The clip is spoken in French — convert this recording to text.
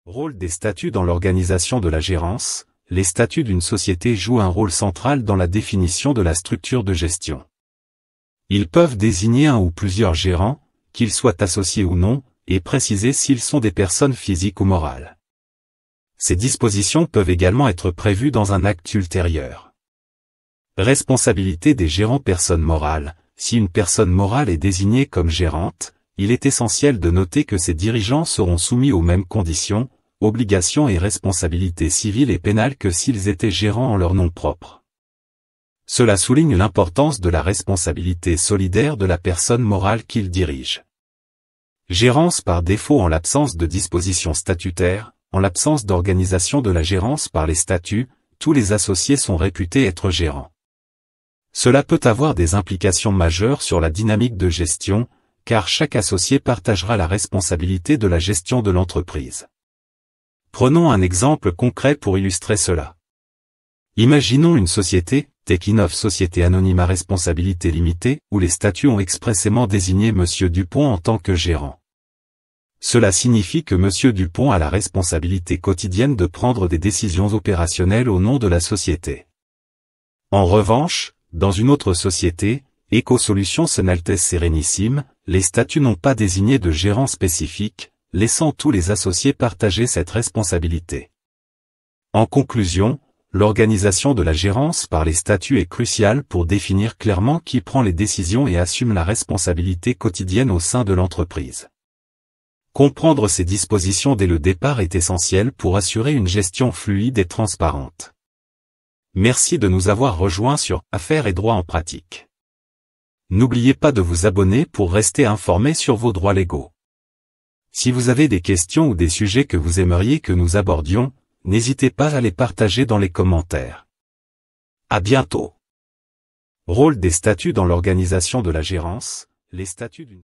Rôle des statuts dans l'organisation de la gérance. Les statuts d'une société jouent un rôle central dans la définition de la structure de gestion. Ils peuvent désigner un ou plusieurs gérants, qu'ils soient associés ou non, et préciser s'ils sont des personnes physiques ou morales. Ces dispositions peuvent également être prévues dans un acte ultérieur. Responsabilité des gérants personnes morales. Si une personne morale est désignée comme gérante, il est essentiel de noter que ses dirigeants seront soumis aux mêmes conditions, obligations et responsabilités civiles et pénales que s'ils étaient gérants en leur nom propre. Cela souligne l'importance de la responsabilité solidaire de la personne morale qu'ils dirigent. Gérance par défaut en l'absence de dispositions statutaires. En l'absence d'organisation de la gérance par les statuts, tous les associés sont réputés être gérants. Cela peut avoir des implications majeures sur la dynamique de gestion, car chaque associé partagera la responsabilité de la gestion de l'entreprise. Prenons un exemple concret pour illustrer cela. Imaginons une société, Techinov Société Anonyme à Responsabilité Limitée, où les statuts ont expressément désigné M. Dupont en tant que gérant. Cela signifie que M. Dupont a la responsabilité quotidienne de prendre des décisions opérationnelles au nom de la société. En revanche, dans une autre société, Ecosolutions Sonaltes Serenissime, les statuts n'ont pas désigné de gérant spécifique, laissant tous les associés partager cette responsabilité. En conclusion, l'organisation de la gérance par les statuts est cruciale pour définir clairement qui prend les décisions et assume la responsabilité quotidienne au sein de l'entreprise. Comprendre ces dispositions dès le départ est essentiel pour assurer une gestion fluide et transparente. Merci de nous avoir rejoints sur Affaires et droits en pratique. N'oubliez pas de vous abonner pour rester informé sur vos droits légaux. Si vous avez des questions ou des sujets que vous aimeriez que nous abordions, n'hésitez pas à les partager dans les commentaires. À bientôt. Rôle des statuts dans l'organisation de la gérance. Les statuts d'une